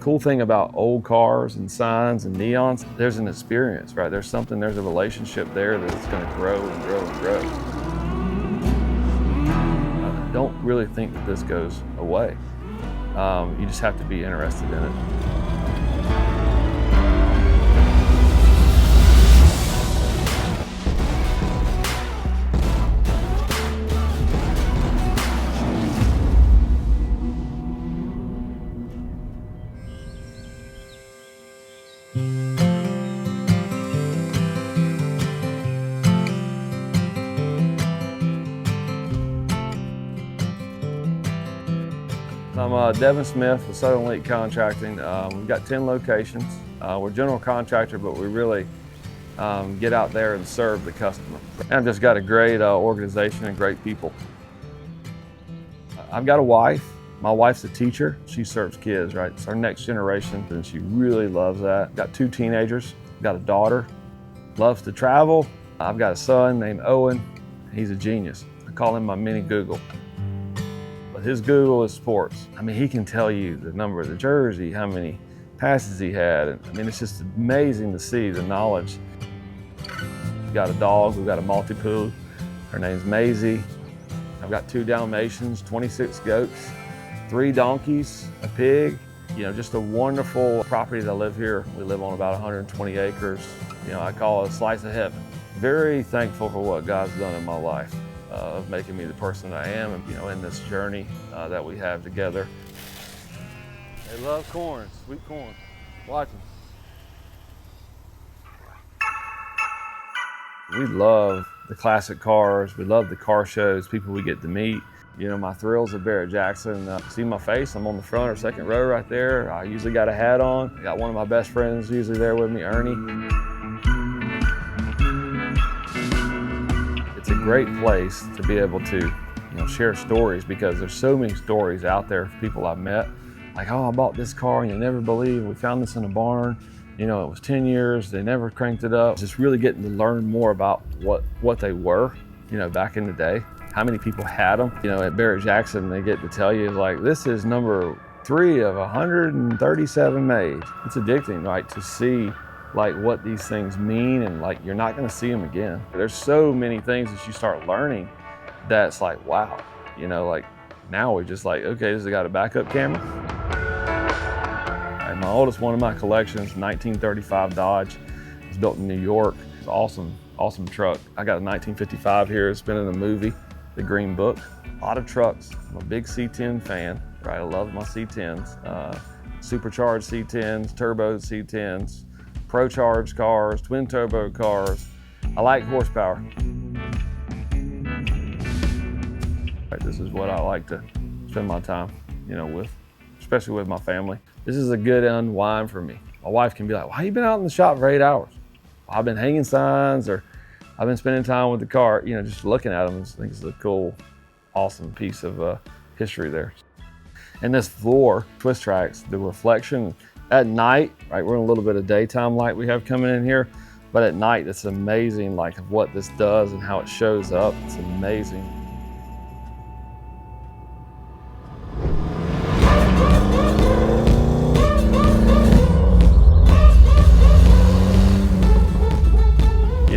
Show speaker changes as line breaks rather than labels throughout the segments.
cool thing about old cars and signs and neons, there's an experience, right? There's a relationship there that's gonna grow and grow and grow. I don't really think that this goes away. You just have to be interested in it. I'm Devin Smith with Southern Elite Contracting. We've got 10 locations. We're a general contractor, but we really get out there and serve the customer. And I've just got a great organization and great people. I've got a wife. My wife's a teacher. She serves kids, right? It's our next generation, and she really loves that. Got 2 teenagers. Got a daughter. Loves to travel. I've got a son named Owen. He's a genius. I call him my mini Google. His Google is sports. I mean, he can tell you the number of the jersey, how many passes he had. I mean, it's just amazing to see the knowledge. We've got a dog, we've got a Maltipoo. Her name's Maisie. I've got 2 Dalmatians, 26 goats, 3 donkeys, a pig. You know, just a wonderful property that I live here. We live on about 120 acres. You know, I call it a slice of heaven. Very thankful for what God's done in my life. Of making me the person I am, and in this journey that we have together. They love corn, sweet corn. Watch them. We love the classic cars. We love the car shows, people we get to meet. You know, my thrills at Barrett-Jackson. See my face, I'm on the front or second row right there. I usually got a hat on. I got one of my best friends usually there with me, Ernie. It's a great place to be able to, share stories, because there's so many stories out there of people I've met. Like, oh, I bought this car and you'll never believe, we found this in a barn. It was 10 years, they never cranked it up. Just really getting to learn more about what they were, back in the day. How many people had them. At Barrett-Jackson, they get to tell you, like, this is number 3 of 137 made. It's addicting, right, to see like what these things mean, and like you're not going to see them again. There's so many things that you start learning that's like, wow, like now we're just like, okay, this has got a backup camera. And my oldest one of my collections, 1935 Dodge. It's built in New York. It's awesome truck. I got a 1955 here. It's been in a movie, The Green Book. A lot of trucks. I'm a big C10 fan, right? I love my C10s. Supercharged C10s, turbo C10s, pro-charged cars, twin turbo cars. I like horsepower. Right, this is what I like to spend my time, with, especially with my family. This is a good unwind for me. My wife can be like, why you been out in the shop for 8 hours? Well, I've been hanging signs, or I've been spending time with the car, just looking at them. I think it's a cool, awesome piece of history there. And this floor, Swisstrax, the reflection, at night, right, we're in a little bit of daytime light we have coming in here, but at night it's amazing, like what this does and how it shows up. It's amazing.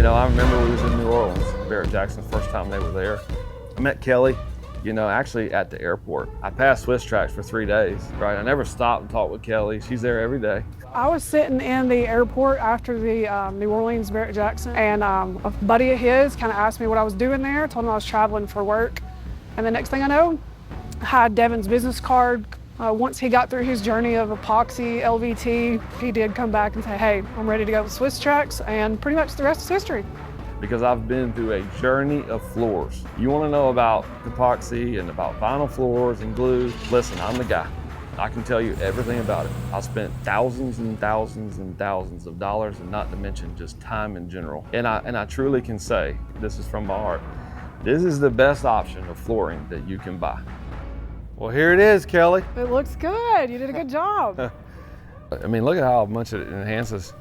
I remember we was in New Orleans, Barrett-Jackson, first time they were there. I met Kelly, actually at the airport. I passed Swisstrax for 3 days, right? I never stopped and talked with Kelly. She's there every day.
I was sitting in the airport after the New Orleans Barrett-Jackson, and a buddy of his kind of asked me what I was doing there. I told him I was traveling for work. And the next thing I know, I had Devin's business card. Once he got through his journey of epoxy, LVT, he did come back and say, hey, I'm ready to go with Swisstrax, and pretty much the rest is history.
Because I've been through a journey of floors. You want to know about epoxy and about vinyl floors and glue? Listen, I'm the guy. I can tell you everything about it. I spent thousands and thousands and thousands of dollars, and not to mention just time in general. And I truly can say, this is from my heart, this is the best option of flooring that you can buy. Well, here it is, Kelly.
It looks good. You did a good job.
I mean, look at how much it enhances,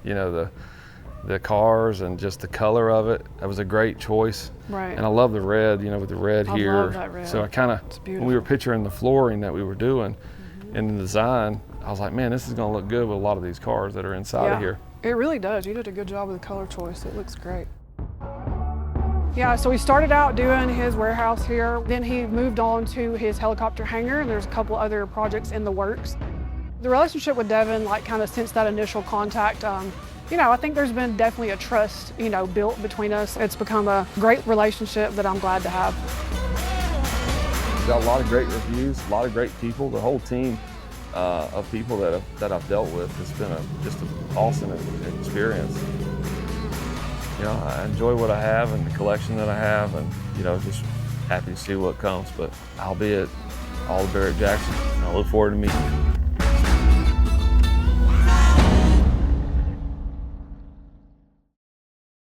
the cars and just the color of it. That was a great choice.
Right.
And I love the red, with the red here.
I love that red.
So I kind of, when we were picturing the flooring that we were doing in the design, I was like, man, this is gonna look good with a lot of these cars that are inside of here.
It really does. You did a good job with the color choice. It looks great. Yeah, so he started out doing his warehouse here. Then he moved on to his helicopter hangar, and there's a couple other projects in the works. The relationship with Devin, like kind of since that initial contact, I think there's been definitely a trust, built between us. It's become a great relationship that I'm glad to have.
Got a lot of great reviews, a lot of great people. The whole team of people that I've dealt with has been just an awesome experience. I enjoy what I have and the collection that I have, and just happy to see what comes. But I'll be at all the Barrett-Jackson, and I look forward to meeting you.